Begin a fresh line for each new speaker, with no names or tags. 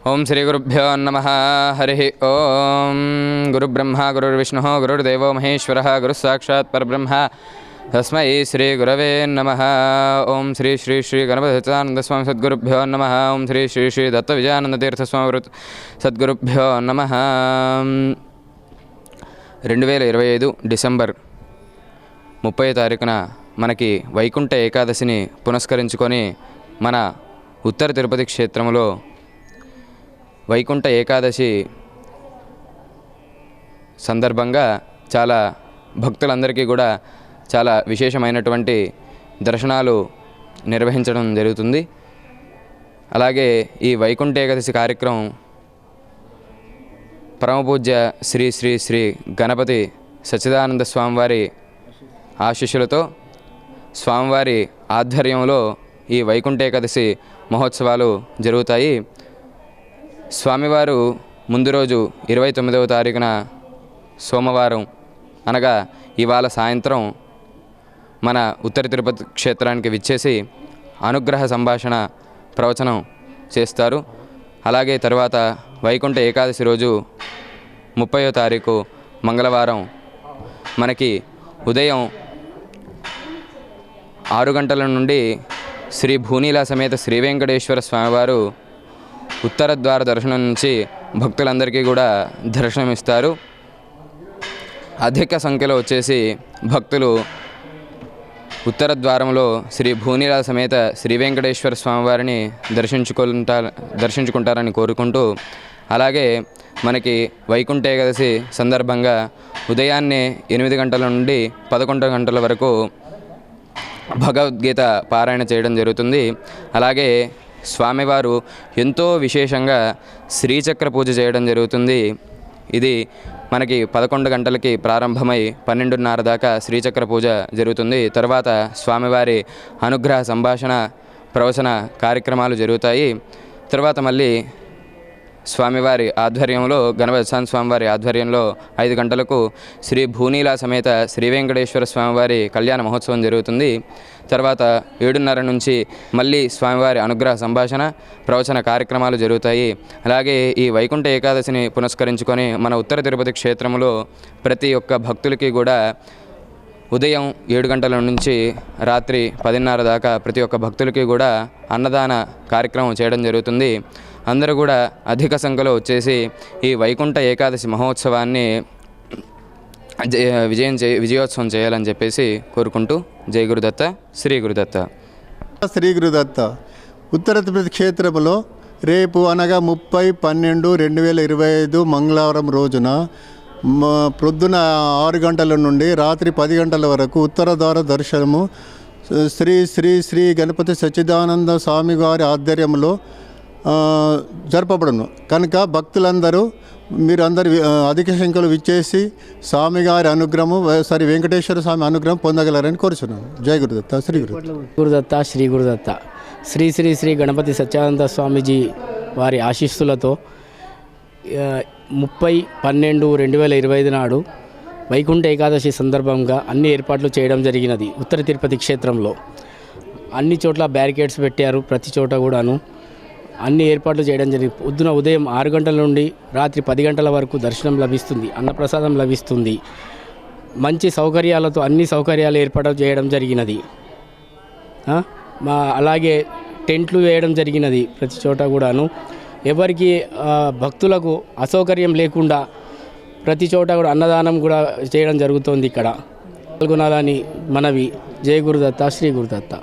ओं श्री गुरुभ्यो नमः। हरिः ओं। गुरुब्रह्मा गुरुर्विष्णुः गुरुर्देवो महेश्वरः गुरुस्साक्षात् परब्रह्म तस्मै श्री गुरवे नमः। ओं श्री श्री श्री गणपतिसच्चिदानन्दस्वामी सद्गुरुभ्यो नमः। ओं श्री श्री श्री दत्तविजयानन्दतीर्थस्वामी सद्गुरुभ्यो नमः। 2025 డిసెంబర్ 30వ తారీఖున మనకి వైకుంఠ ఏకాదశిని పునస్కరించుకొని మన ఉత్తర తిరుపతి క్షేత్రంలో వైకుంఠ ఏకాదశి సందర్భంగా చాలా భక్తులందరికీ కూడా చాలా విశేషమైనటువంటి దర్శనాలు నిర్వహించడం జరుగుతుంది. అలాగే ఈ వైకుంఠ ఏకాదశి కార్యక్రమం పరమపూజ్య శ్రీ శ్రీ శ్రీ గణపతి సచ్చిదానంద స్వామివారి ఆశీస్సులతో స్వామివారి ఆధ్వర్యంలో ఈ వైకుంఠ ఏకాదశి మహోత్సవాలు జరుగుతాయి. స్వామివారు ముందు రోజు 29వ తారీఖున సోమవారం అనగా ఇవాళ సాయంత్రం మన ఉత్తర తిరుపతి క్షేత్రానికి విచ్చేసి అనుగ్రహ సంభాషణ ప్రవచనం చేస్తారు. అలాగే తర్వాత వైకుంఠ ఏకాదశి రోజు 30వ తారీఖు మంగళవారం మనకి ఉదయం 6 గంటల నుండి శ్రీ భూనీల సమేత శ్రీ వెంకటేశ్వర స్వామివారు ఉత్తర ద్వార దర్శనం నుంచి భక్తులందరికీ కూడా దర్శనమిస్తారు. అధిక సంఖ్యలో వచ్చేసి భక్తులు ఉత్తర ద్వారంలో శ్రీ భూనీల సమేత శ్రీ వెంకటేశ్వర స్వామివారిని దర్శించుకుంటారని కోరుకుంటూ, అలాగే మనకి వైకుంఠ ఏకాదశి సందర్భంగా ఉదయాన్నే 8 గంటల నుండి 11 గంటల వరకు భగవద్గీత పారాయణ చేయడం జరుగుతుంది. అలాగే స్వామివారు ఎంతో విశేషంగా శ్రీచక్ర పూజ చేయడం జరుగుతుంది. ఇది మనకి 11 గంటలకి ప్రారంభమై 12:30 దాకా శ్రీచక్ర పూజ జరుగుతుంది. తర్వాత స్వామివారి అనుగ్రహ సంభాషణ ప్రవచన కార్యక్రమాలు జరుగుతాయి. తర్వాత మళ్ళీ స్వామివారి ఆధ్వర్యంలో గణపతి స్వామివారి ఆధ్వర్యంలో 5 గంటలకు శ్రీ భూనీల సమేత శ్రీ వెంకటేశ్వర స్వామివారి కళ్యాణ మహోత్సవం జరుగుతుంది. తర్వాత 7:30 నుంచి మళ్ళీ స్వామివారి అనుగ్రహ సంభాషణ ప్రవచన కార్యక్రమాలు జరుగుతాయి. అలాగే ఈ వైకుంఠ ఏకాదశిని పురస్కరించుకొని మన ఉత్తర తిరుపతి క్షేత్రంలో ప్రతి ఒక్క భక్తులకి కూడా ఉదయం 7 గంటల నుంచి రాత్రి 10:30 దాకా ప్రతి ఒక్క భక్తులకి కూడా అన్నదాన కార్యక్రమం చేయడం జరుగుతుంది. అందరూ కూడా అధిక సంఖ్యలో ఈ వైకుంఠ ఏకాదశి మహోత్సవాన్ని విజయోత్సవం చేయాలని చెప్పేసి కోరుకుంటూ జై గురుదత్త, శ్రీ గురుదత్త.
శ్రీ గురుదత్త. ఉత్తర తిరుపతి క్షేత్రంలో రేపు అనగా 30/12/2025 మంగళవారం రోజున ప్రొద్దున 6 గంటల నుండి రాత్రి 10 గంటల వరకు ఉత్తర ద్వార దర్శనము శ్రీ శ్రీ శ్రీ గణపతి సచ్చిదానంద స్వామి వారి ఆధ్వర్యంలో జరపబడును. కనుక భక్తులందరూ మీరందరూ అధిక సంఖ్యలో విచ్చేసి స్వామిగారి అనుగ్రహము వెంకటేశ్వర స్వామి అనుగ్రహం పొందగలరని కోరుచున్నాను. జై గురుదత్త, శ్రీ
గురుదత్త, శ్రీ గురుదత్త. శ్రీ శ్రీ శ్రీ గణపతి సత్యానంద స్వామీజీ వారి ఆశీస్సులతో 30/12/2025 నాడు వైకుంఠ ఏకాదశి సందర్భంగా అన్ని ఏర్పాట్లు చేయడం జరిగినది. ఉత్తర తిరుపతి క్షేత్రంలో అన్ని చోట్ల బ్యారికేడ్స్ పెట్టారు. ప్రతి చోట కూడాను అన్ని ఏర్పాట్లు చేయడం జరిగింది. ఉదయం 6 గంటల నుండి రాత్రి 10 గంటల వరకు దర్శనం లభిస్తుంది, అన్నప్రసాదం లభిస్తుంది. మంచి సౌకర్యాలతో అన్ని సౌకర్యాలు ఏర్పాటు చేయడం జరిగినది. అలాగే టెంట్లు వేయడం జరిగినది. ప్రతి చోట కూడాను ఎవరికి భక్తులకు అసౌకర్యం లేకుండా ప్రతి చోట కూడా అన్నదానం కూడా చేయడం జరుగుతోంది. ఇక్కడ పాల్గొనాలని మనవి. జై గురుదత్త, శ్రీ గురుదత్త.